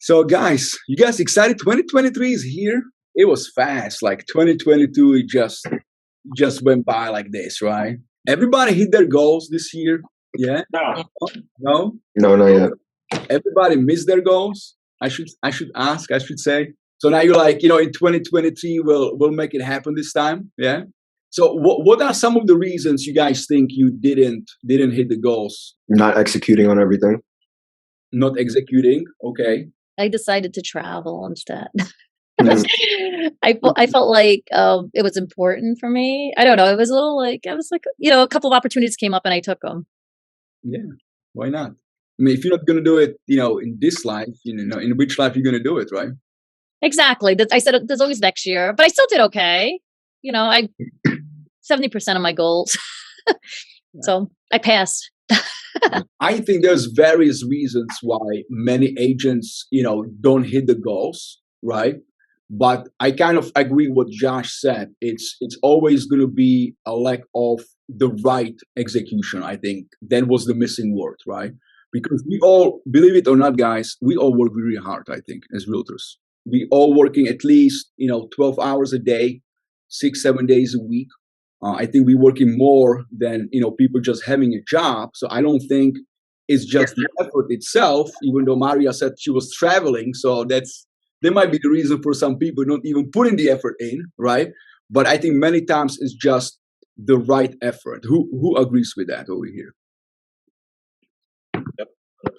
So guys, you guys excited? 2023 is here. It was fast. Like 2022, it just went by like this, right? Everybody hit their goals this year. Yeah? No? No, not yet. Everybody missed their goals. I should say. So now you're like, in 2023 we'll make it happen this time. Yeah. So what are some of the reasons you guys think you didn't hit the goals? Not executing on everything. Not executing. Okay. I decided to travel instead. I felt like it was important for me. I don't know. It was a little like, I was like, a couple of opportunities came up and I took them. Yeah. Why not? I mean, if you're not going to do it, in this life, in which life you're going to do it, right? Exactly. I said there's always next year, but I still did okay. I 70% of my goals. So I passed. I think there's various reasons why many agents, don't hit the goals, right? But I kind of agree with what Josh said. It's always going to be a lack of the right execution. I think that was the missing word, right? Because we all, believe it or not, guys, we all work really hard, I think, as realtors. We all working at least, 12 hours a day, 6-7 days a week. I think we're working more than, people just having a job. So I don't think it's just the effort itself, even though Maria said she was traveling. So that might be the reason for some people not even putting the effort in, right? But I think many times it's just the right effort. Who agrees with that over here? Yep.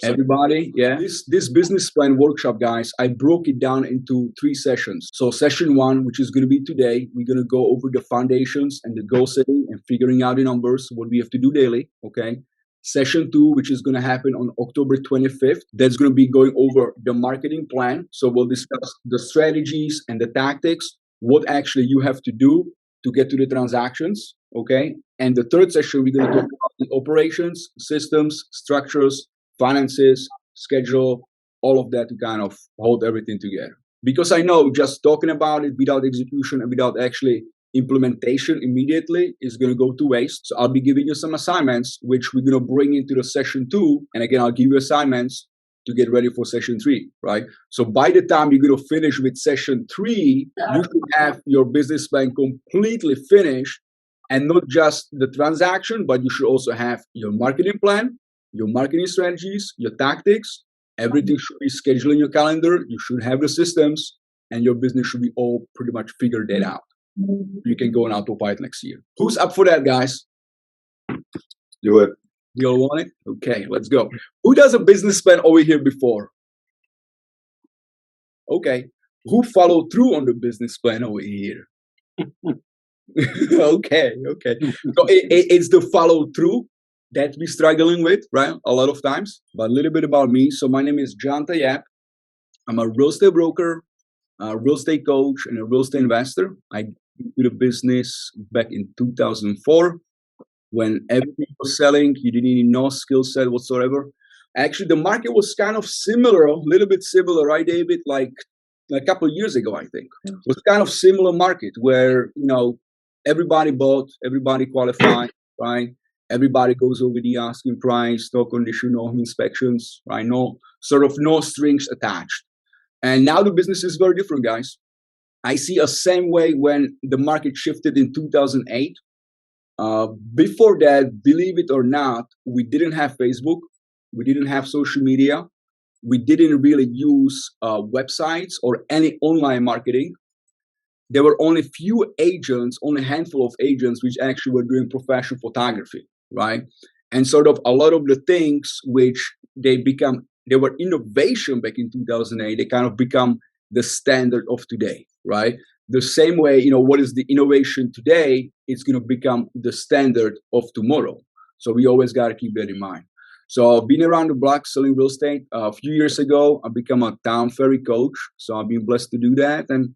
Everybody, yeah. This business plan workshop, guys, I broke it down into 3 sessions. So session 1, which is going to be today, we're going to go over the foundations and the goal setting and figuring out the numbers, what we have to do daily, okay? Session 2, which is going to happen on October 25th, that's going to be going over the marketing plan. So we'll discuss the strategies and the tactics, what actually you have to do to get to the transactions, okay? And the 3rd session, we're going to talk about the operations, systems, structures, finances, schedule, all of that to kind of hold everything together. Because I know just talking about it without execution and without actually implementation immediately is going to go to waste. So I'll be giving you some assignments, which we're going to bring into the session 2. And again, I'll give you assignments to get ready for session 3, right? So by the time you're going to finish with session 3, you should have your business plan completely finished, and not just the transaction, but you should also have your marketing plan, your marketing strategies, your tactics. Everything should be scheduled in your calendar. You should have the systems, and your business should be all pretty much figured that out. You can go on autopilot next year. Who's up for that, guys? Do it. You all want it? Okay, let's go. Who does a business plan over here before? Okay. Who followed through on the business plan over here? Okay. So it's the follow through that we're struggling with, right? A lot of times. But a little bit about me. So my name is Tayeb. I'm a real estate broker, a real estate coach, and a real estate investor. I did the business back in 2004 when everything was selling. You didn't need no skill set whatsoever. Actually, the market was kind of similar, a little bit similar, right, David? Like a couple of years ago, I think. It was kind of similar market where, everybody bought, everybody qualified, right? Everybody goes over the asking price, no condition, no inspections, right? No strings attached. And now the business is very different, guys. I see a same way when the market shifted in 2008. Before that, believe it or not, we didn't have Facebook. We didn't have social media. We didn't really use websites or any online marketing. There were only few agents, only a handful of agents, which actually were doing professional photography, right? And sort of a lot of the things which they were innovation back in 2008, they kind of become the standard of today, right? The same way, what is the innovation today, it's going to become the standard of tomorrow. So we always got to keep that in mind. So I've been around the block selling real estate. A few years ago, I became a town ferry coach. So I've been blessed to do that. And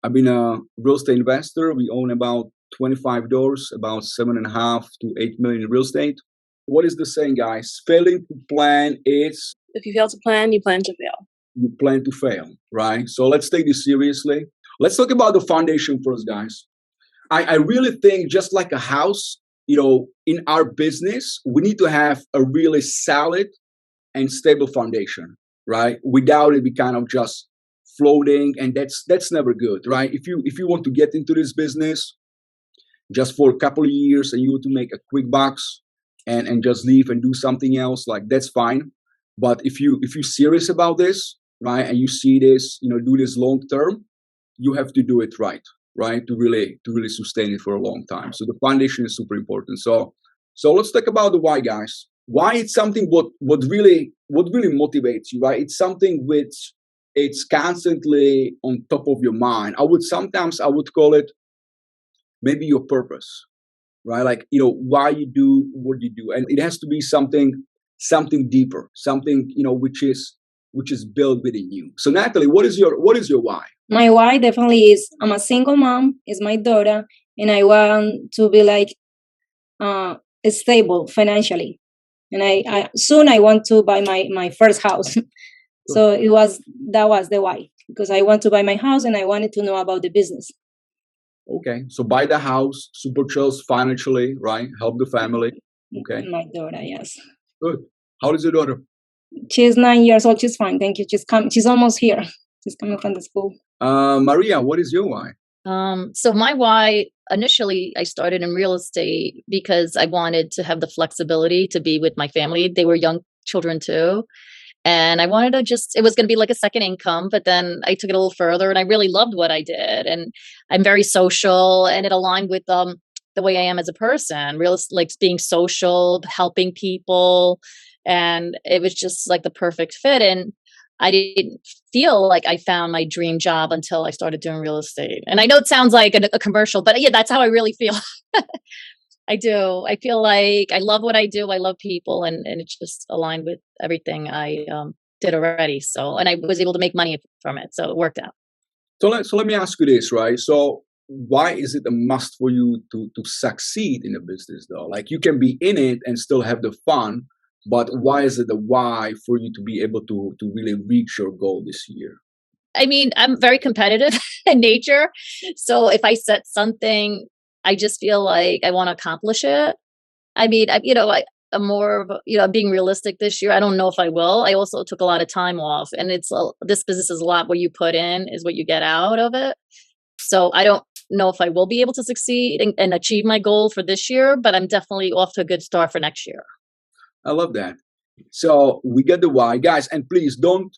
I've been a real estate investor. We own about 25 doors, about 7.5 to 8 million in real estate. What is the saying, guys? Failing to plan is... If you fail to plan, you plan to fail. You plan to fail, right? So let's take this seriously. Let's talk about the foundation first, guys. I really think just like a house, in our business, we need to have a really solid and stable foundation. right? Without it, we kind of just floating, and that's never good, right? If you want to get into this business just for a couple of years and you want to make a quick bucks and just leave and do something else, like that's fine. But if you're serious about this, right, and you see this, do this long term, you have to do it right, to really sustain it for a long time. So the foundation is super important. So let's talk about the why, guys. Why it's something what really motivates you, right? It's something which it's constantly on top of your mind. I would call it maybe your purpose, right? Like, why you do what you do, and it has to be something deeper, something which is built within you. So Natalie, what is your why? My why definitely is I'm a single mom, is my daughter, and I want to be like stable financially. And I soon I want to buy my first house. So that was the why, because I want to buy my house and I wanted to know about the business. Okay, so buy the house, super chills financially, right? Help the family. Okay, My daughter, yes. good. How old is your daughter? She's 9 years old. She's fine, thank you. She's almost here. She's coming from the school. Maria, what is your why? So my why, initially I started in real estate because I wanted to have the flexibility to be with my family. They were young children too. And I wanted to it was going to be like a second income, but then I took it a little further and I really loved what I did. And I'm very social, and it aligned with the way I am as a person, like being social, helping people. And it was just like the perfect fit. And I didn't feel like I found my dream job until I started doing real estate. And I know it sounds like a commercial, but yeah, that's how I really feel. I do. I feel like I love what I do. I love people, and it's just aligned with everything I did already. So, and I was able to make money from it. So it worked out. So let me ask you this, right? So why is it a must for you to succeed in a business though? Like, you can be in it and still have the fun, but why is it the why for you to be able to really reach your goal this year? I mean, I'm very competitive in nature. So if I set something, I just feel like I want to accomplish it. I mean, I'm more of I'm being realistic this year. I don't know if I will. I also took a lot of time off, and this business is a lot. What you put in is what you get out of it. So I don't know if I will be able to succeed and achieve my goal for this year, but I'm definitely off to a good start for next year. I love that. So we get the why, guys, and please don't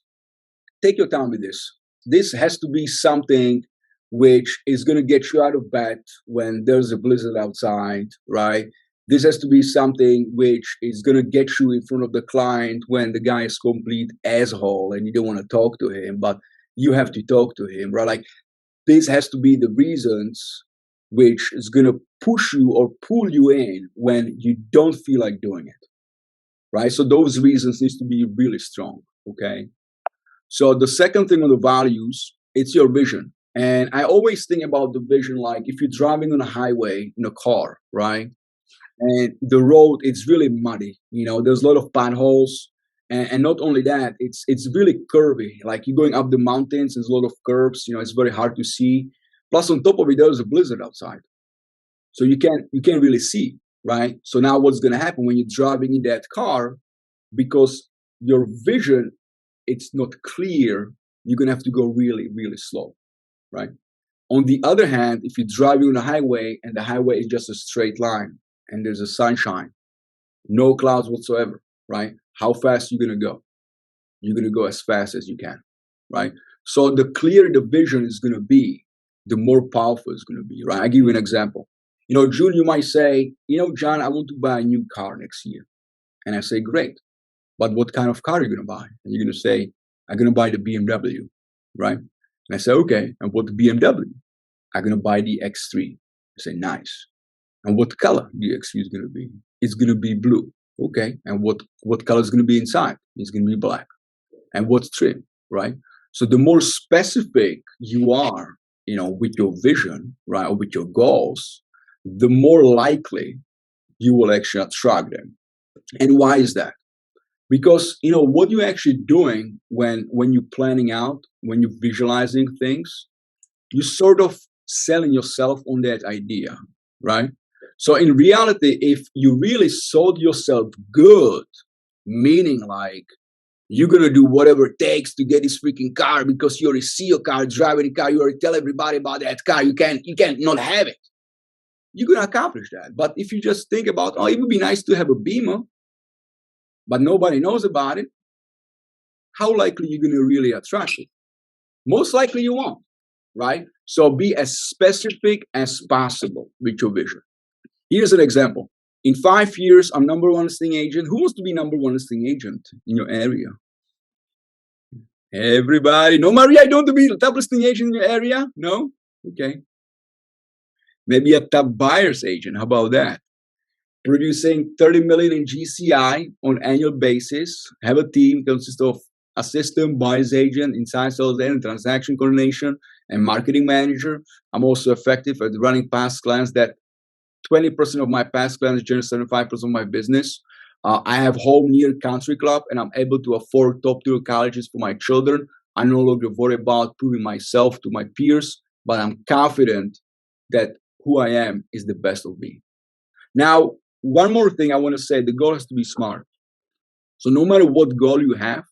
take your time with this. This has to be something which is going to get you out of bed when there's a blizzard outside, right? This has to be something which is going to get you in front of the client when the guy is complete asshole and you don't want to talk to him, but you have to talk to him, right? Like, this has to be the reasons which is going to push you or pull you in when you don't feel like doing it, right? So those reasons needs to be really strong, okay? So the second thing on the values, it's your vision. And I always think about the vision like if you're driving on a highway in a car, right? And the road, it's really muddy. There's a lot of potholes. And not only that, it's really curvy. Like, you're going up the mountains, there's a lot of curves, it's very hard to see. Plus, on top of it, there's a blizzard outside. So you can't really see, right? So now what's gonna happen when you're driving in that car, because your vision, it's not clear, you're gonna have to go really, really slow, right? On the other hand, if you're driving on the highway and the highway is just a straight line and there's a sunshine, no clouds whatsoever, right? How fast you gonna go? You're gonna go as fast as you can, right? So the clearer the vision is gonna be, the more powerful it's gonna be, right? I give you an example. June, you might say, John, I want to buy a new car next year. And I say, great. But what kind of car are you going to buy? And you're going to say, I'm going to buy the BMW, right? And I say, okay. And what BMW? I'm going to buy the X3. I say, nice. And what color the X3 is going to be? It's going to be blue. Okay. And what color is going to be inside? It's going to be black. And what trim, right? So the more specific you are, with your vision, right, or with your goals, the more likely you will actually attract them. And why is that? Because what you're actually doing when you're planning out, when you're visualizing things, you sort of selling yourself on that idea, right? So in reality, if you really sold yourself good, meaning like You're gonna do whatever it takes to get this freaking car because you already see your car, driving the car, you already tell everybody about that car. You can't not have it. You're gonna accomplish that. But if you just think about, oh, it would be nice to have a Beamer, but nobody knows about it, how likely you're gonna really attract it? Most likely you won't, right? So be as specific as possible with your vision. Here's an example. In 5 years, I'm number one listing agent. Who wants to be number one listing agent in your area? Everybody. No, Maria, you don't want to be the top listing agent in your area? No? Okay. Maybe a top buyer's agent. How about that? Producing 30 million in GCI on annual basis. Have a team consist of assistant, buyer's agent, inside sales and transaction coordination, and marketing manager. I'm also effective at running past clients that 20% of my past clients generate 75% of my business. I have home near country club, and I'm able to afford top tier colleges for my children. I no longer worry about proving myself to my peers, but I'm confident that who I am is the best of me. Now, one more thing I want to say, the goal has to be SMART. So no matter what goal you have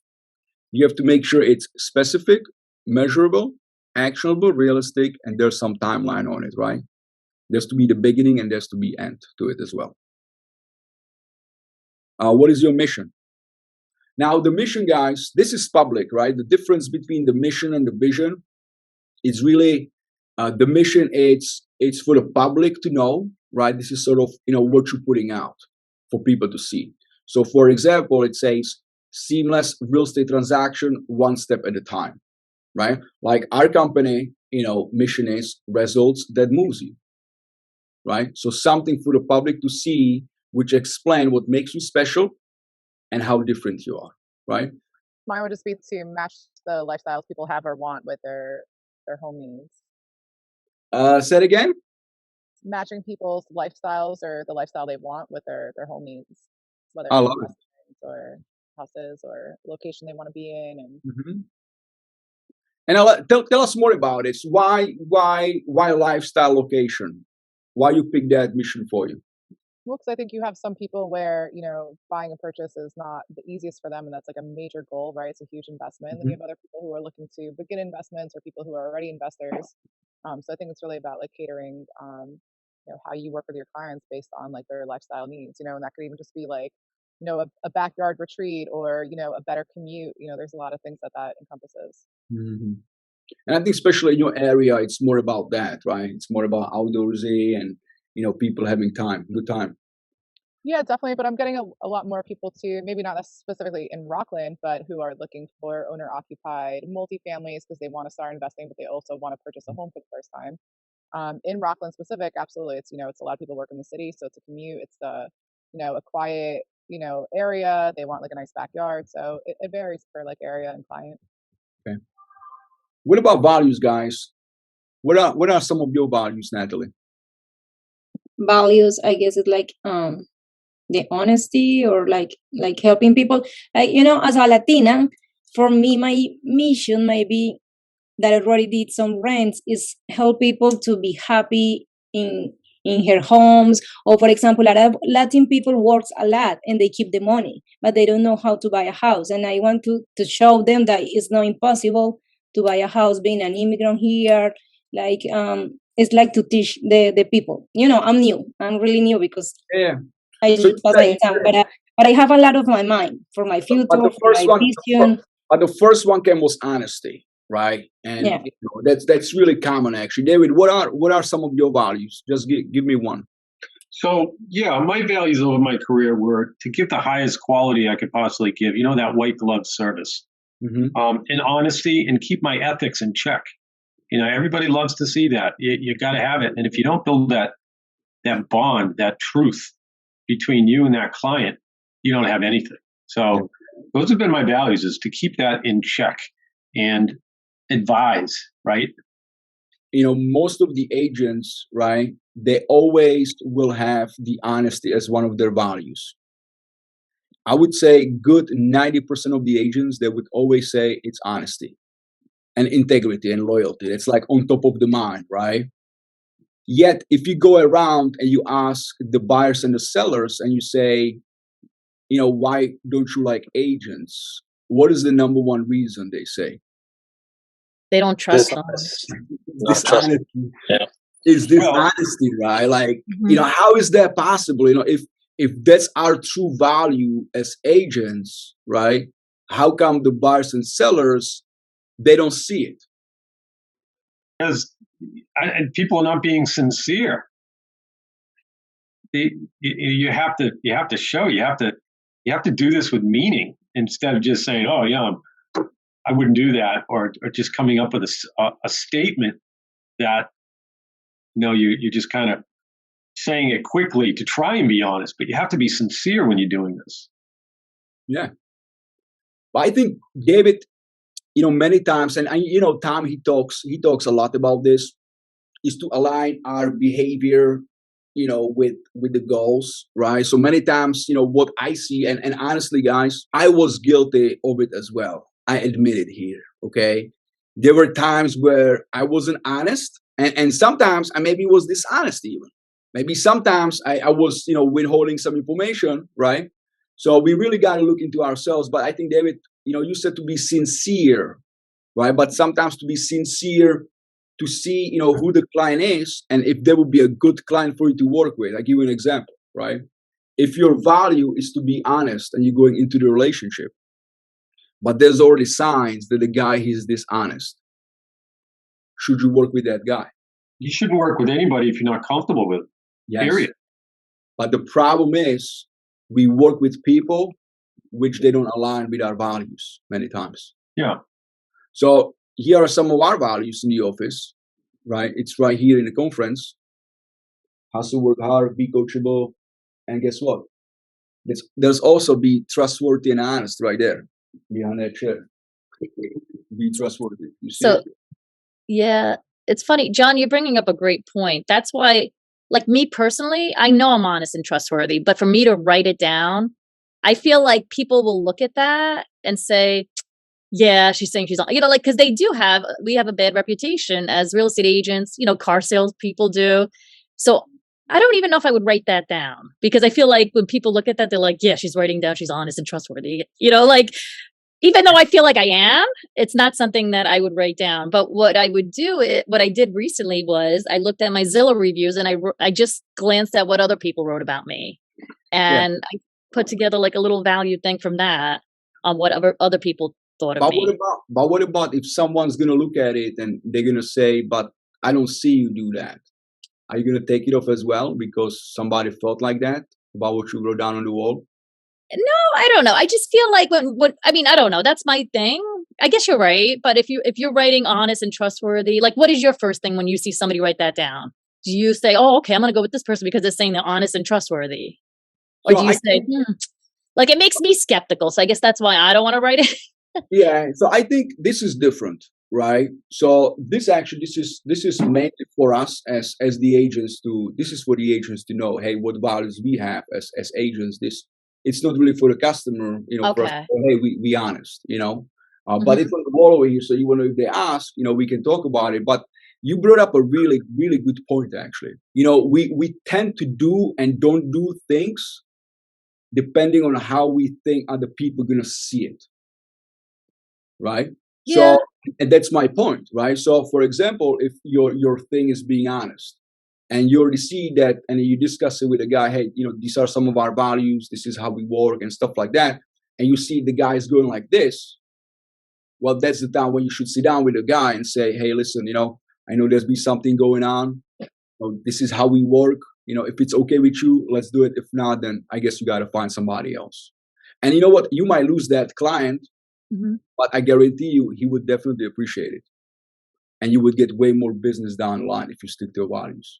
to make sure it's specific, measurable, actionable, realistic, and there's some timeline on it, right? There's to be the beginning and there's to be end to it as well. What is your mission? Now, the mission, guys, this is public, right? The difference between the mission and the vision is really the mission. It's for the public to know, right? This is sort of, what you're putting out for people to see. So, for example, it says seamless real estate transaction, one step at a time, right? Like our company, mission is results that moves you, right? So something for the public to see, which explain what makes you special and how different you are, right? Mine would just be to match the lifestyles people have or want with their home needs. Say it again. Matching people's lifestyles or the lifestyle they want with their home needs, whether I it's love it. investments or houses or location they want to be in. And And tell us more about it. Why lifestyle location? Why you pick that mission for you? well, because I think you have some people where buying a purchase is not the easiest for them, and that's like a major goal, right? It's a huge investment. And then you have other people who are looking to begin investments or people who are already investors. So I think it's really about like catering, how you work with your clients based on like their lifestyle needs, and that could even just be like, a backyard retreat or, a better commute. There's a lot of things that encompasses. And I think especially in your area, it's more about that, right? It's more about outdoorsy and, people having good time. Yeah, definitely. But I'm getting a lot more people too, maybe not specifically in Rockland, but who are looking for owner occupied multifamilies because they want to start investing, but they also want to purchase a home for the first time. In Rockland specific, absolutely. It's, it's a lot of people work in the city. So it's a commute. It's a quiet, area. They want like a nice backyard. So it varies per like area and client. Okay. What about values, guys? What are some of your values, Natalie? Values, I guess it's like the honesty or like helping people. Like, as a Latina, for me, my mission maybe that I already did some rents is help people to be happy in her homes. Or for example, a lot of Latin people works a lot and they keep the money, but they don't know how to buy a house. And I want to show them that it's not impossible to buy a house being an immigrant here. Like it's like to teach the people. I'm new. I'm really new because I So live in town, but I have a lot of my mind for my future, but the for first my one, vision. but the first one came was honesty, right? And Yeah. that's really common, actually. David, what are some of your values? Just give me one. So yeah, my values over my career were to give the highest quality I could possibly give. That white glove service, and honesty, and keep my ethics in check. Everybody loves to see that. You got to have it, and if you don't build that bond, that truth between you and that client, you don't have anything. So those have been my values: is to keep that in check and advise. Right. Most of the agents, right? They always will have the honesty as one of their values. I would say good 90% of the agents, they would always say it's honesty and integrity and loyalty. It's like on top of the mind, right? Yet, if you go around and you ask the buyers and the sellers and you say, why don't you like agents? what is the number one reason they say? They don't trust them. Dishonesty. Yeah. Is dishonesty, right? Like, how is that possible? If that's our true value as agents, right? How come the buyers and sellers, they don't see it? Because and people are not being sincere. You have to show. You have to do this with meaning instead of just saying, "Oh yeah, I wouldn't do that," or just coming up with a statement that you're just kind of saying it quickly to try and be honest. But you have to be sincere when you're doing this. Yeah, but I think David, many times, and Tom, he talks a lot about this, is to align our behavior, with the goals, right? So many times, what I see, and honestly, guys, I was guilty of it as well. I admit it here, okay? There were times where I wasn't honest, and sometimes I maybe was dishonest even. Maybe sometimes I was, withholding some information, right? So we really got to look into ourselves. But I think, David, you said to be sincere, right? But sometimes to be sincere, to see, who the client is and if there would be a good client for you to work with. I'll give you an example, right? If your value is to be honest and you're going into the relationship, but there's already signs that the guy is dishonest, should you work with that guy? You shouldn't work with anybody if you're not comfortable with it. Yes. Period. But the problem is we work with people which they don't align with our values many times. Yeah. So here are some of our values in the office, right? It's right here in the conference. Hustle, work hard, be coachable, and guess what? There's also be trustworthy and honest right there behind that chair. Be trustworthy. You see it? Yeah, it's funny, John, you're bringing up a great point. That's why, like me personally, I know I'm honest and trustworthy, but for me to write it down, I feel like people will look at that and say, yeah, she's saying she's on, because we have a bad reputation as real estate agents, car sales people do. So I don't even know if I would write that down, because I feel like when people look at that, they're like, yeah, she's writing down she's honest and trustworthy. Even though I feel like I am, it's not something that I would write down. But what I did recently was I looked at my Zillow reviews and I just glanced at what other people wrote about me. And I put together like a little value thing from that on what other people thought of me. What about if someone's going to look at it and they're going to say, but I don't see you do that? Are you going to take it off as well because somebody felt like that about what you wrote down on the wall? No, I don't know. I just feel like I don't know. That's my thing. I guess you're right. But if you're writing honest and trustworthy, like what is your first thing when you see somebody write that down? Do you say, oh, okay, I'm going to go with this person because they're saying they're honest and trustworthy? Or do you say, like it makes me skeptical. So I guess that's why I don't want to write it. Yeah. So I think this is different, right? So this is mainly for us as the agents this is for the agents to know, hey, what values we have as agents. It's not really for the customer, Okay. for us to say, hey, we honest, but it's on the wall over here. So if they ask, we can talk about it. But you brought up a really, really good point, actually. We tend to do and don't do things depending on how we think other people are going to see it. Right? Yeah. So, and that's my point, right? So, for example, if your thing is being honest, and you already see that, and you discuss it with a guy, hey, these are some of our values, this is how we work, and stuff like that, and you see the guy is going like this, well, that's the time when you should sit down with a guy and say, hey, listen, I know there's been something going on. This is how we work. If it's okay with you, let's do it. If not, then I guess you got to find somebody else. And you know what? You might lose that client, but I guarantee you, he would definitely appreciate it. And you would get way more business down the line if you stick to your values,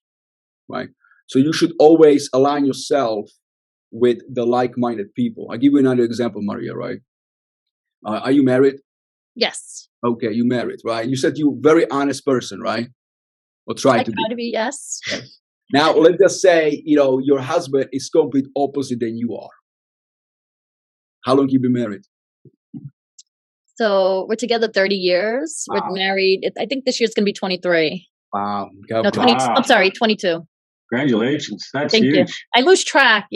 right? So you should always align yourself with the like-minded people. I'll give you another example, Maria, right? Are you married? Yes. Okay, you married, right? You said you're a very honest person, right? Or try to be. Yes. Okay. Now, let's just say, your husband is complete opposite than you are. How long have you been married? So we're together 30 years. Wow. We're married. I think this year's going to be 23. Wow. No, 20, wow. I'm sorry, 22. Congratulations. That's Thank huge. You. I lose track,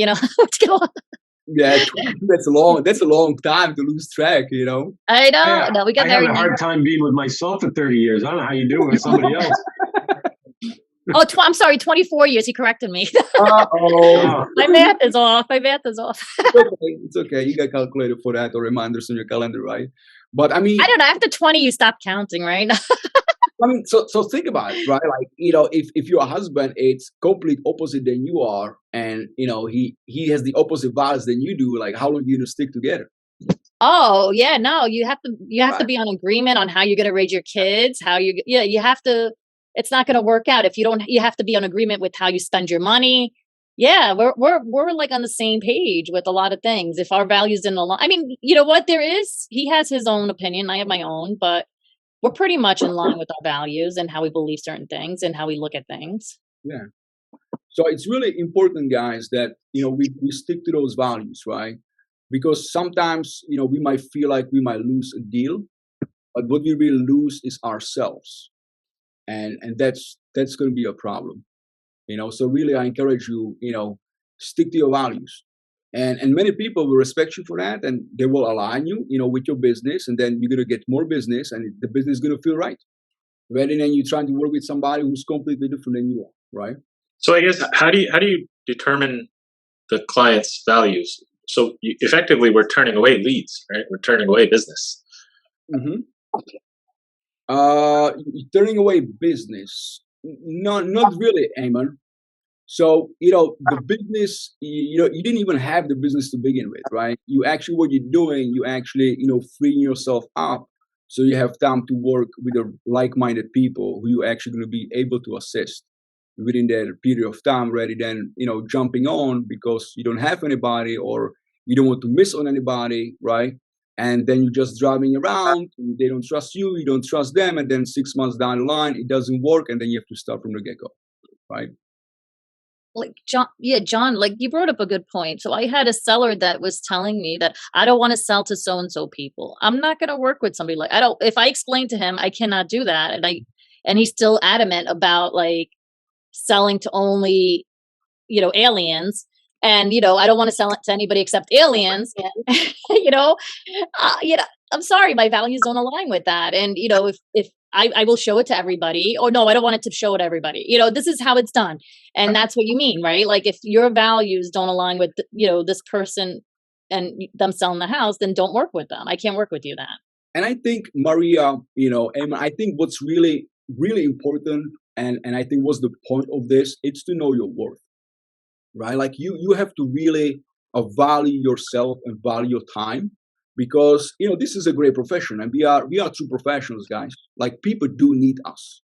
Yeah, 22, that's a long. That's a long time to lose track. You know. I know. Yeah, No, we got I have married a hard time being with myself for 30 years. I don't know how you do it with somebody else. Oh, I'm sorry, 24 years. He corrected me. Oh, Oh, My math is off. My math is off. it's okay. It's okay. You got calculator for that or reminders on your calendar, right? But I mean, I don't know. After 20, you stop counting, right? so think about it, right? Like, if your husband it's complete opposite than you are, and he has the opposite values than you do, like how long are you gonna stick together? Oh, yeah, no, you have to Right. be on agreement on how you're going to raise your kids, you have to, it's not going to work out if you don't, you have to be on agreement with how you spend your money. Yeah, we're like on the same page with a lot of things. If our values didn't align, I mean, you know what, he has his own opinion, I have my own, but we're pretty much in line with our values and how we believe certain things and how we look at things. Yeah. So it's really important, guys, that we stick to those values, right? Because sometimes we might feel like we might lose a deal, but what we really lose is ourselves, and that's going to be a problem. So really, I encourage you, stick to your values, and many people will respect you for that, and they will align you, with your business, and then you're going to get more business, and the business is going to feel right, rather than you trying to work with somebody who's completely different than you are, right? So I guess how do you determine the client's values? So effectively, we're turning away leads, right? We're turning away business. Mm-hmm. Turning away business, not really, Eamon. So the business, you didn't even have the business to begin with, right? You actually, what you're doing, you actually freeing yourself up, so you have time to work with the like-minded people who you actually going to be able to assist within that period of time, rather than jumping on because you don't have anybody or you don't want to miss on anybody, right? And then you're just driving around, they don't trust you, you don't trust them, and then 6 months down the line it doesn't work, and then you have to start from the get-go, right? Like John, like you brought up a good point. So I had a seller that was telling me that I don't want to sell to so and so people. I'm not going to work with somebody like, I don't, if I explain to him I cannot do that, and he's still adamant about like selling to only aliens, and I don't want to sell it to anybody except aliens, and I'm sorry, my values don't align with that. And if I will show it to everybody, or no, I don't want it to show it to everybody. This is how it's done. And that's what you mean, right? Like if your values don't align with, this person and them selling the house, then don't work with them. I can't work with you then. And I think, Maria, and I think what's really, really important, and I think what's the point of this, it's to know your worth, right? Like you have to really value yourself and value your time, because this is a great profession, and we are true professionals, guys. Like people do need us,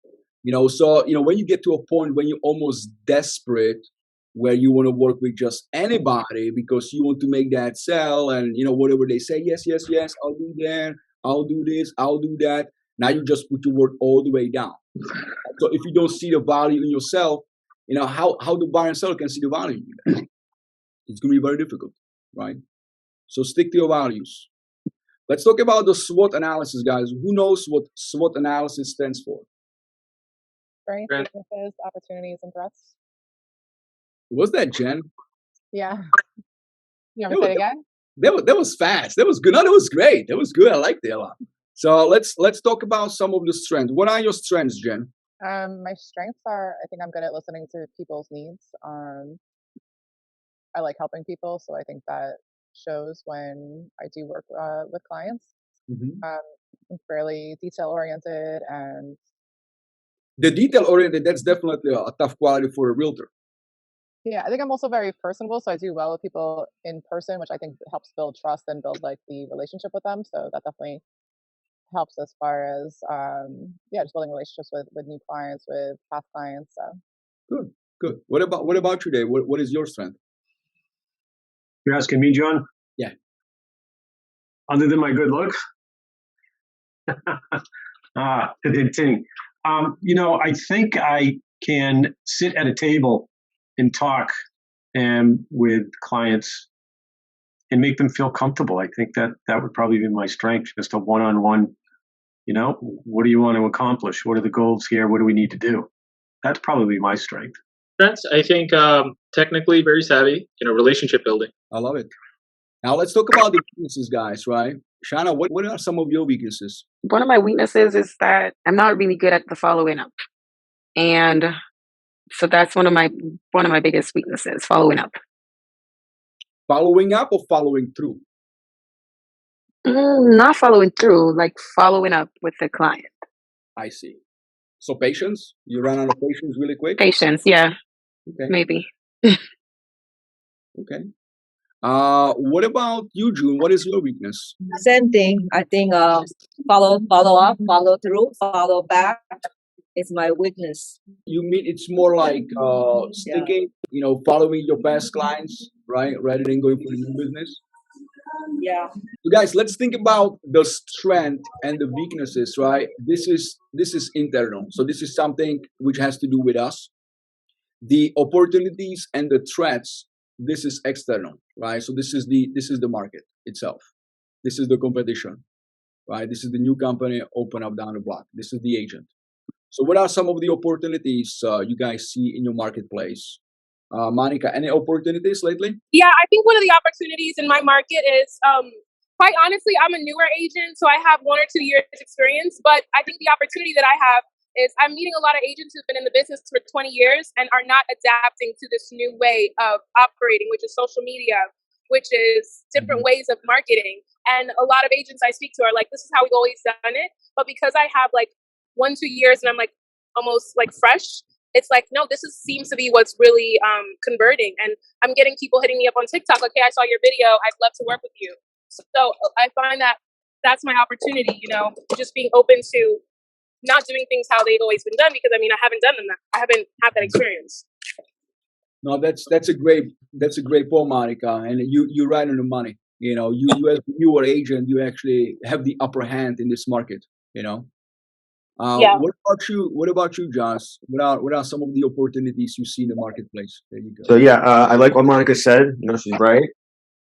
so when you get to a point when you're almost desperate, where you want to work with just anybody because you want to make that sell, and whatever they say, yes, yes, yes, I'll do that, I'll do this, I'll do that. Now you just put your work all the way down. So if you don't see the value in yourself, how the buyer and seller can see the value in you? It's going to be very difficult, right? So stick to your values. Let's talk about the SWOT analysis, guys. Who knows what SWOT analysis stands for? Strengths, weaknesses, opportunities, and threats. What's that, Jen? Yeah. You want me to say it again? That was fast. That was good. No, that was great. That was good. I liked it a lot. So let's talk about some of the strengths. What are your strengths, Jen? My strengths are, I think I'm good at listening to people's needs. I like helping people, so I think that shows when I do work with clients. Mm-hmm. I'm fairly detail oriented, and the detail oriented, that's definitely a tough quality for a realtor. Yeah, I think I'm also very personable, so I do well with people in person, which I think helps build trust and build like the relationship with them. So that definitely helps as far as just building relationships with new clients, with past clients. So good. What about you, Dave? What is your strength? You're asking me, John? Yeah. Other than my good looks? Ting. I think I can sit at a table and talk with clients and make them feel comfortable. I think that would probably be my strength, just a one-on-one, what do you want to accomplish? What are the goals here? What do we need to do? That's probably my strength. That's, I think, technically very savvy, relationship building. I love it. Now let's talk about the weaknesses, guys, right? Shana, what are some of your weaknesses? One of my weaknesses is that I'm not really good at the following up. And so that's one of my biggest weaknesses, following up. Following up or following through? Not following through, like following up with the client. I see. So patience? You run out of patience really quick? Patience, yeah. Okay. Maybe. Okay. What about you, June? What is your weakness? Same thing. I think follow up, follow through, follow back is my weakness. You mean it's more like sticking, following your past clients, right? Rather than going for the new business? Yeah. So guys, let's think about the strength and the weaknesses, right? This is internal. So this is something which has to do with us. The opportunities and the threats, this is external, right? So this is the market itself. This is the competition, right? This is the new company open up down the block. This is the agent. So what are some of the opportunities you guys see in your marketplace? Monica, any opportunities lately? Yeah, I think one of the opportunities in my market is, quite honestly, I'm a newer agent, so I have 1 or 2 years experience. But I think the opportunity that I have is I'm meeting a lot of agents who've been in the business for 20 years and are not adapting to this new way of operating, which is social media, which is different ways of marketing. And a lot of agents I speak to are like, this is how we've always done it. But because I have like 1, 2 years and I'm like almost like fresh, it's like, no, seems to be what's really converting. And I'm getting people hitting me up on TikTok, like, hey, I saw your video, I'd love to work with you. So I find that that's my opportunity, just being open to not doing things how they've always been done, because I mean, I haven't done them. I haven't had that experience. No, that's a great point, Monica, and you're right on the money. You as a newer agent, you actually have the upper hand in this market. Yeah. What about you, Josh? What are some of the opportunities you see in the marketplace? There you go. So yeah, I like what Monica said. She's right.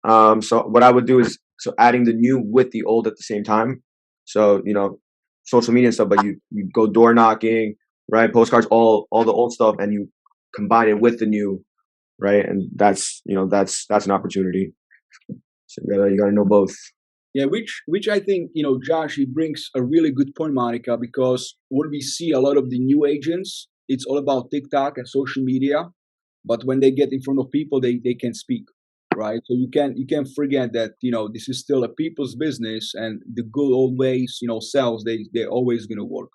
So what I would do is adding the new with the old at the same time. So social media and stuff, but you go door knocking, right? Postcards, all the old stuff, and you combine it with the new, right? And that's an opportunity. So you gotta know both. Yeah, which I think, Josh, he brings a really good point, Monica, because what we see a lot of the new agents, it's all about TikTok and social media, but when they get in front of people, they can speak, right? So you can't forget that, this is still a people's business, and the good old ways, sales, they're always gonna work.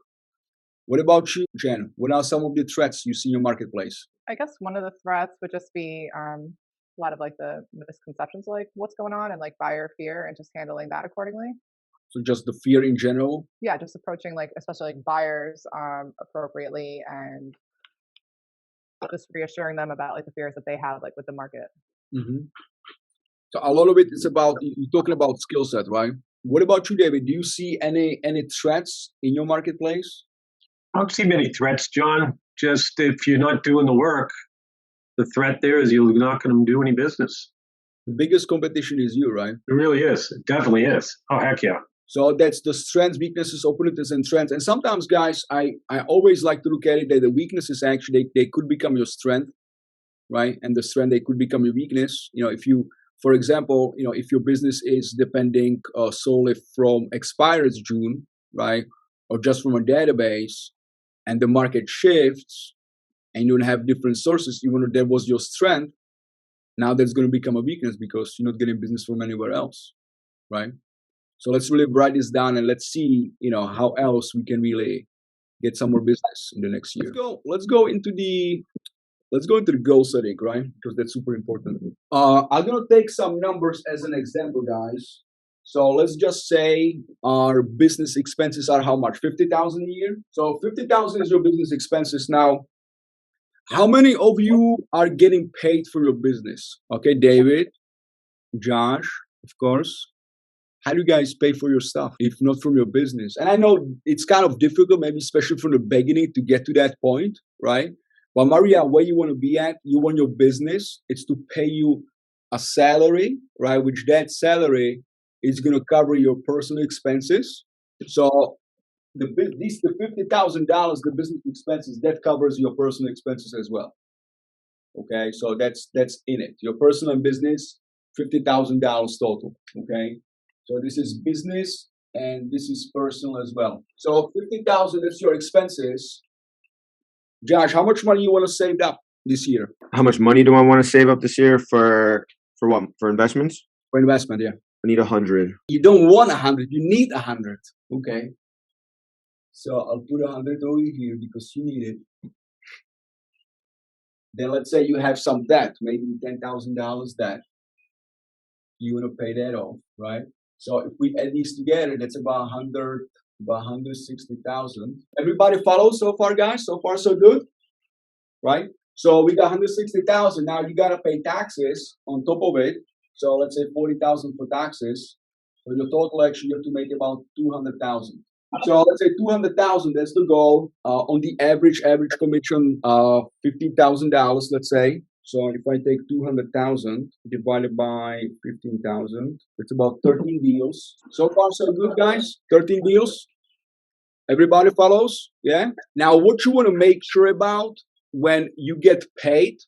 What about you, Jen? What are some of the threats you see in your marketplace? I guess one of the threats would just be a lot of like the misconceptions, like what's going on, and like buyer fear, and just handling that accordingly. So just the fear in general? Yeah, just approaching like especially like buyers appropriately, and just reassuring them about like the fears that they have like with the market. Mm-hmm. So a lot of it is about, you're talking about skill set, right? What about you, David? Do you see any threats in your marketplace? I don't see many threats, John. Just if you're not doing the work, the threat there is you're not going to do any business. The biggest competition is you, right? It really is. It definitely is. Oh, heck yeah. So that's the strengths, weaknesses, opportunities, and trends. And sometimes, guys, I always like to look at it that the weaknesses actually, they could become your strength, right? And the strength, they could become your weakness. If you, for example, if your business is depending solely from expires June, right? Or just from a database, and the market shifts, and you don't have different sources, even though that was your strength, now that's going to become a weakness because you're not getting business from anywhere else, right? So let's really write this down, and let's see, how else we can really get some more business in the next year. Let's go into the goal setting, right? Because that's super important. I'm gonna take some numbers as an example, guys. So let's just say our business expenses are how much? 50,000 a year. So 50,000 is your business expenses now. How many of you are getting paid for your business? Okay, David, Josh, of course. How do you guys pay for your stuff if not from your business? And I know it's kind of difficult, maybe especially from the beginning, to get to that point, right? But Maria, where you want to be at, you want your business, it's to pay you a salary, right? Which that salary is going to cover your personal expenses. So the $50,000, the business expenses, that covers your personal expenses as well. Okay, so that's in it. Your personal and business, $50,000 total. Okay, so this is business and this is personal as well. So 50,000, that's your expenses. Josh, how much money you want to save up this year? How much money do I want to save up this year for what? For investments? For investment, yeah. I need 100. You don't want 100, you need 100. Okay. So I'll put 100 over here because you need it. Then let's say you have some debt, maybe $10,000 debt. You want to pay that off, right? So if we add these together, that's about 160,000. Everybody follow so far, guys? So far, so good, right? So we got 160,000. Now you gotta pay taxes on top of it. So let's say 40,000 for taxes. So your total actually you have to make about 200,000. So let's say 200,000. That's the goal. On the average commission, $15,000. Let's say. So if I take 200,000 divided by 15,000, it's about 13 deals. So far, so good, guys. 13 deals. Everybody follows, yeah. Now, what you want to make sure about when you get paid,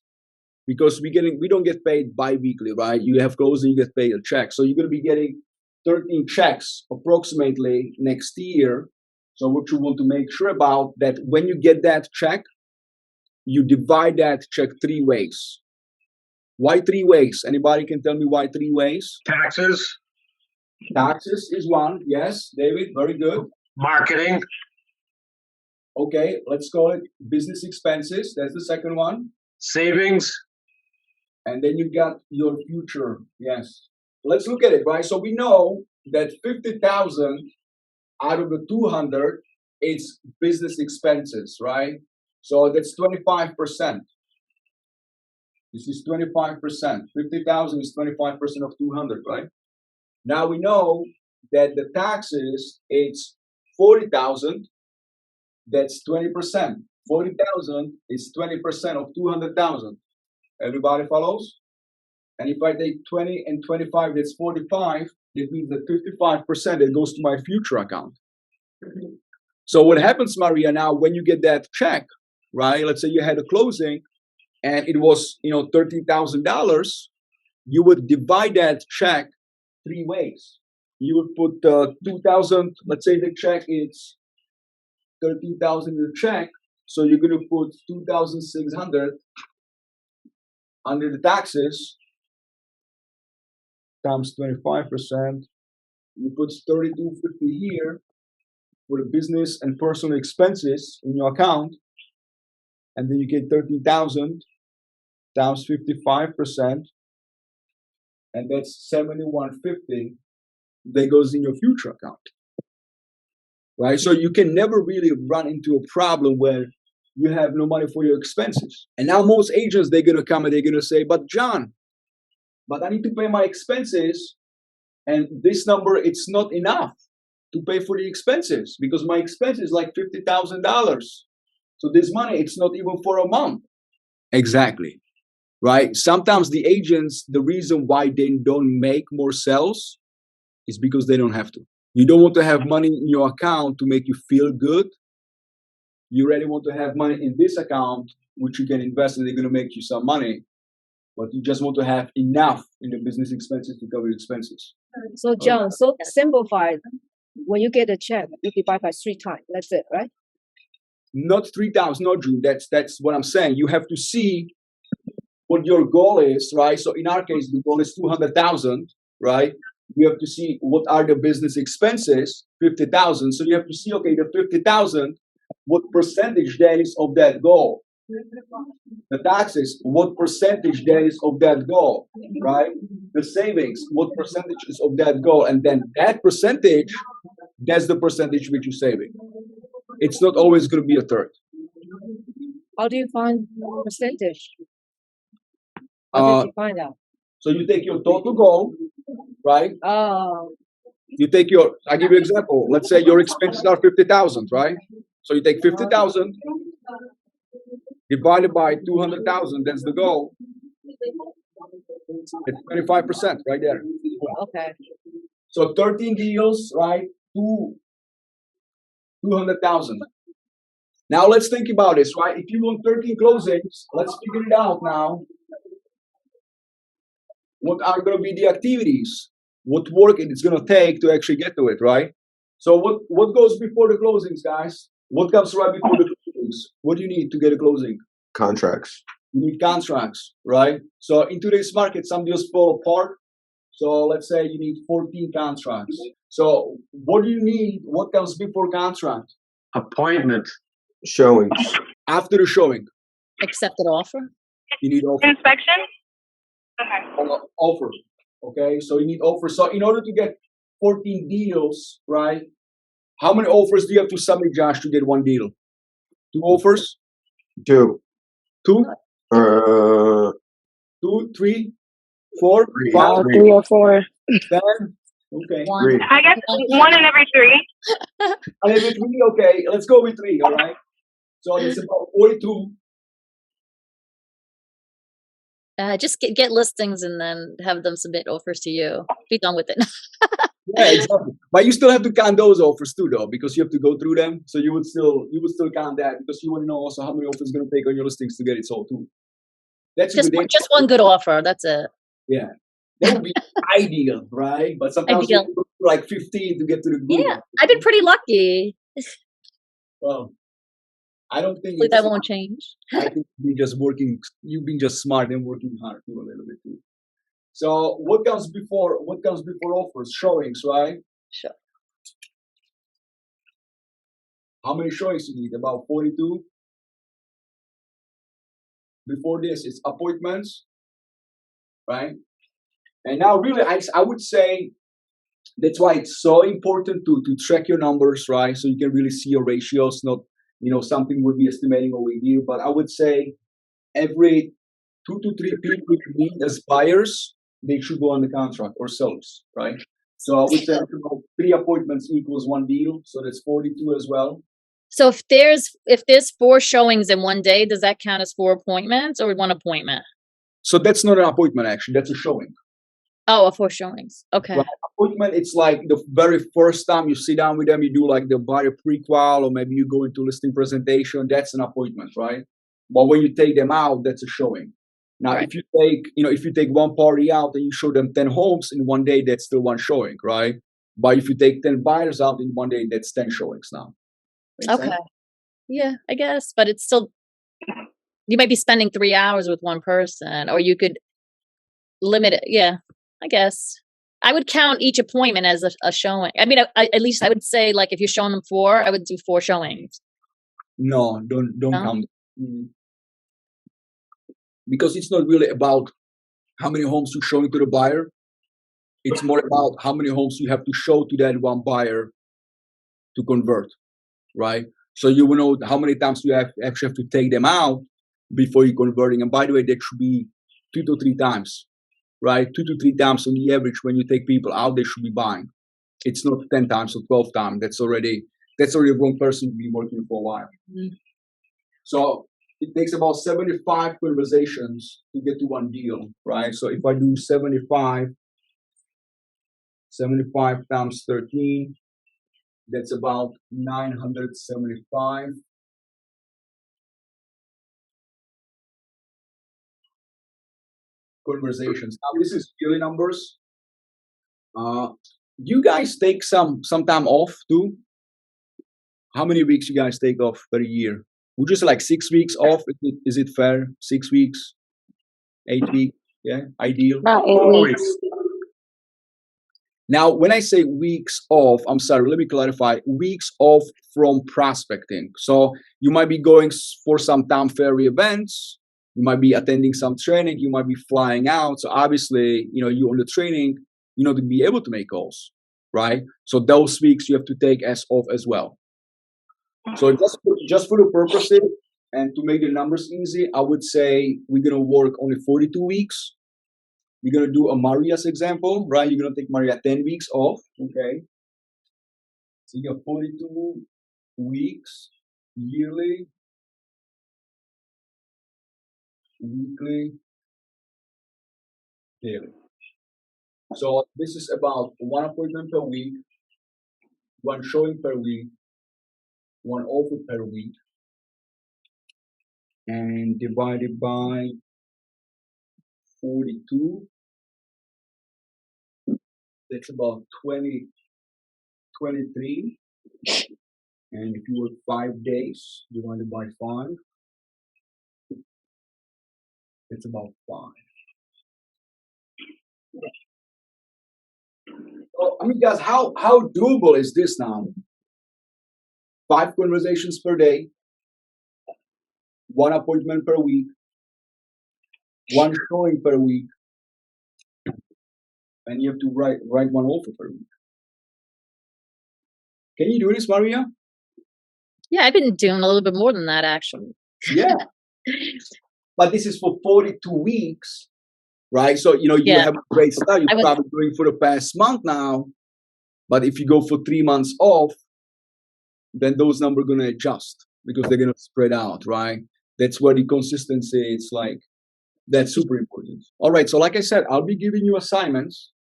because we don't get paid bi-weekly, right? You have closing, you get paid a check. So you're going to be getting 13 checks approximately next year. So what you want to make sure about that when you get that check, you divide that check 3 ways. Why 3 ways? Anybody can tell me why 3 ways? Taxes. Taxes is one. Yes, David, very good. Marketing. Okay, let's call it business expenses. That's the second one. Savings. And then you got your future. Yes. Let's look at it, right? So we know that 50,000 out of the 200, it's business expenses, right? So that's 25%. This is 25%. 50,000 is 25% of 200, right? Now we know that the taxes, it's 40,000. That's 20%. 40,000 is 20% of 200,000. Everybody follows? And if I take 20 and 25, that's 45. That means that 55% that goes to my future account. So what happens, Maria, now when you get that check, right? Let's say you had a closing and it was, $13,000. You would divide that check 3 ways. You would put 2,000. Let's say the check is 13,000 in the check. So you're going to put 2,600 under the taxes times 25%. You put 3,250 here for the business and personal expenses in your account. And then you get 13,000 times 55%. And that's 7,150 that goes in your future account. Right? So you can never really run into a problem where you have no money for your expenses. And now most agents, they're going to come and they're going to say, but John, but I need to pay my expenses. And this number, it's not enough to pay for the expenses because my expense is like $50,000. So this money, it's not even for a month. Exactly. Right? Sometimes the agents, the reason why they don't make more sales is because they don't have to. You don't want to have money in your account to make you feel good. You really want to have money in this account, which you can invest and they're going to make you some money. But you just want to have enough in the business expenses to cover your expenses. So, John, so simplified. When you get a check, you divide by 3 times. That's it, right? Not 3,000, no, Drew. That's what I'm saying. You have to see what your goal is, right? So in our case, the goal is 200,000, right? You have to see what are the business expenses, 50,000. So you have to see, okay, the 50,000, what percentage that is of that goal? The taxes, what percentage that is of that goal, right? The savings, what percentage is of that goal? And then that percentage, that's the percentage which you're saving. It's not always going to be a third. How do you find percentage? How did you find out? So you take your total goal, right? Oh. You take I give you an example. Let's say your expenses are 50,000, right? So you take 50,000 divided by 200,000. That's the goal. It's 25% right there. Okay. So 13 deals, right? 200,000. Now let's think about this, right? If you want 13 closings, let's figure it out now. what are going to be the activities, what work it's going to take to actually get to it, right? So what goes before the closings, guys? What comes right before the closings? What do you need to get a closing? Contracts. You need contracts, right? So in today's market, some deals fall apart. So let's say you need 14 contracts. So what do you need? What comes before contract? Appointment. Showings. After the showing, Accepted offer. you need offer. Inspection. Okay. Offer. Okay, so you need offer. So in order to get 14 deals, right? How many offers do you have to submit, Josh, to get one deal? 2 offers? 2. 2? Uh, 2, 3, 4, 3. 5, 3 or 4. 10? Okay. 3. I guess one in every 3. And every 3, okay, let's go with 3, all right? So it's about 42. Just get listings and then have them submit offers to you. Be done with it. Yeah, exactly. But you still have to count those offers too, though, because you have to go through them. So you would still count that because you want to know also how many offers it's going to take on your listings to get it sold too. That's Just one good offer. That's it. Yeah, that would be ideal, right? But sometimes you have to go through like 15 to get to the good. Yeah, I've been pretty lucky. Well, I don't think that won't change. I think you've been just smart and working hard too a little bit too. So what comes before offers? Showings, right? Sure. How many showings you need? About 42. Before this, it's appointments, right? And now really, I would say that's why it's so important to track your numbers, right? So you can really see your ratios, not, something would be estimating over here. But I would say every 2 to 3 people you meet as buyers, they should go on the contract or sellers, right? So I would say 3 appointments equals 1 deal. So that's 42 as well. So if there's 4 showings in one day, does that count as 4 appointments or 1 appointment? So that's not an appointment, actually. That's a showing. Oh, 4 showings. Okay. Well, appointment, it's like the very first time you sit down with them, you do like the buyer pre-qual, or maybe you go into listing presentation. That's an appointment, right? But when you take them out, that's a showing. Now, if you take one party out and you show them 10 homes in one day, that's still 1 showing, right? But if you take 10 buyers out in one day, that's 10 showings now. Makes Okay. sense? Yeah, I guess, but it's still, you might be spending 3 hours with one person, or you could limit it. Yeah, I guess I would count each appointment as a showing. I mean, at least I would say, like, if you're showing them 4, I would do 4 showings. No, don't count. Because it's not really about how many homes you're showing to the buyer. It's more about how many homes you have to show to that one buyer to convert, right? So you will know how many times you actually have to take them out before you're converting. And by the way, that should be 2 to 3 times, right? 2 to 3 times on the average when you take people out, they should be buying. It's not 10 times or 12 times. That's already the wrong person to be working for a while. Mm-hmm. So it takes about 75 conversations to get to 1 deal, right? So if I do 75 times 13, that's about 975. Conversations. Now this is yearly numbers. You guys take some time off too? How many weeks you guys take off per year? Would you say like 6 weeks off? Is it fair? 6 weeks, 8 weeks? Yeah, ideal. About 8 weeks. Now, when I say weeks off, I'm sorry, let me clarify. Weeks off from prospecting. So you might be going for some Tom Ferry events. You might be attending some training. You might be flying out. So obviously, you on the training, to be able to make calls, right? So those weeks you have to take as off as well. So just for the purposes and to make the numbers easy, I would say we're going to work only 42 weeks. We're going to do a Maria's example, right? You're going to take Maria 10 weeks off, okay? So you have 42 weeks yearly, weekly, daily. So this is about 1 appointment per week, 1 showing per week, 1 offer per week, and divided by 42. that's about 23. And if you work 5 days, divided by 5, it's about 5. So, I mean, guys, how doable is this now? 5 conversations per day, 1 appointment per week, 1 showing per week, and you have to write 1 offer per week. Can you do this, Maria? Yeah, I've been doing a little bit more than that, actually. Yeah. But this is for 42 weeks, right? So, you Yeah. have a great start. You're I was- probably doing for the past month now. But if you go for 3 months off, then those numbers are going to adjust because they're going to spread out, right? That's where the consistency, it's like, that's super important. All right. So like I said, I'll be giving you assignments.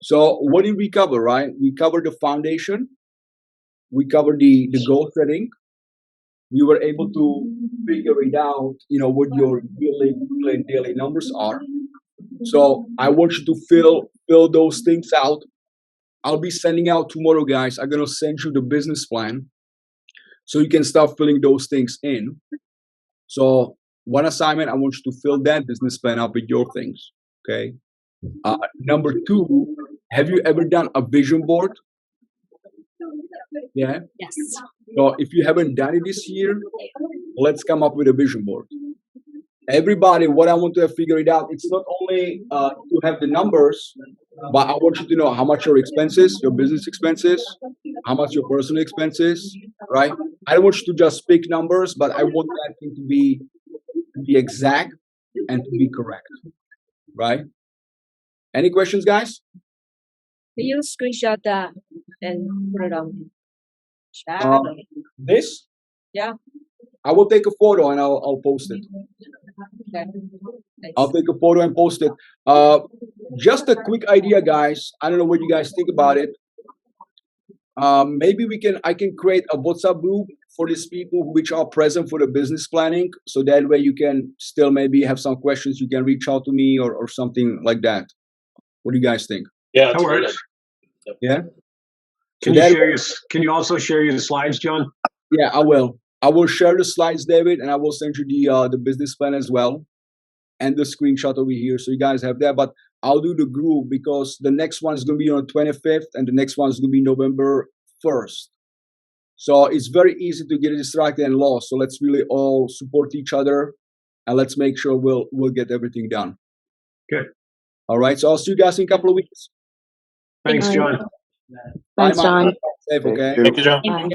So what did we cover, right? We covered the foundation. We covered the goal setting. We were able to figure it out, what your weekly and daily numbers are. So I want you to fill those things out. I'll be sending out tomorrow, guys. I'm going to send you the business plan so you can start filling those things in. So one assignment, I want you to fill that business plan up with your things. Okay. Number 2, have you ever done a vision board? Yeah. Yes. So if you haven't done it this year, let's come up with a vision board. Everybody, what I want to have figured out, it's not only to have the numbers, but I want you to know how much your expenses, your business expenses, how much your personal expenses, right? I don't want you to just pick numbers, but I want that thing to be exact and to be correct, right? Any questions, guys? Can you screenshot that and put it on chat? This? Yeah. I will take a photo and I'll post it. Okay. I'll take a photo and post it. Just a quick idea, guys. I don't know what you guys think about it. Maybe I can create a WhatsApp group for these people which are present for the business planning. So that way you can still maybe have some questions. You can reach out to me or something like that. What do you guys think? Yeah, That that's a great works. idea. Yeah. Can you also share your slides, John? Yeah, I will. I will share the slides, David, and I will send you the business plan as well, and the screenshot over here, so you guys have that. But I'll do the group because the next one is going to be on the 25th, and the next one is going to be November 1st. So it's very easy to get distracted and lost. So let's really all support each other, and let's make sure we'll get everything done. Good. All right. So I'll see you guys in a couple of weeks. Thanks, John. Thanks, Bye, Mom. John. Safe, okay? Thank you, John. Bye.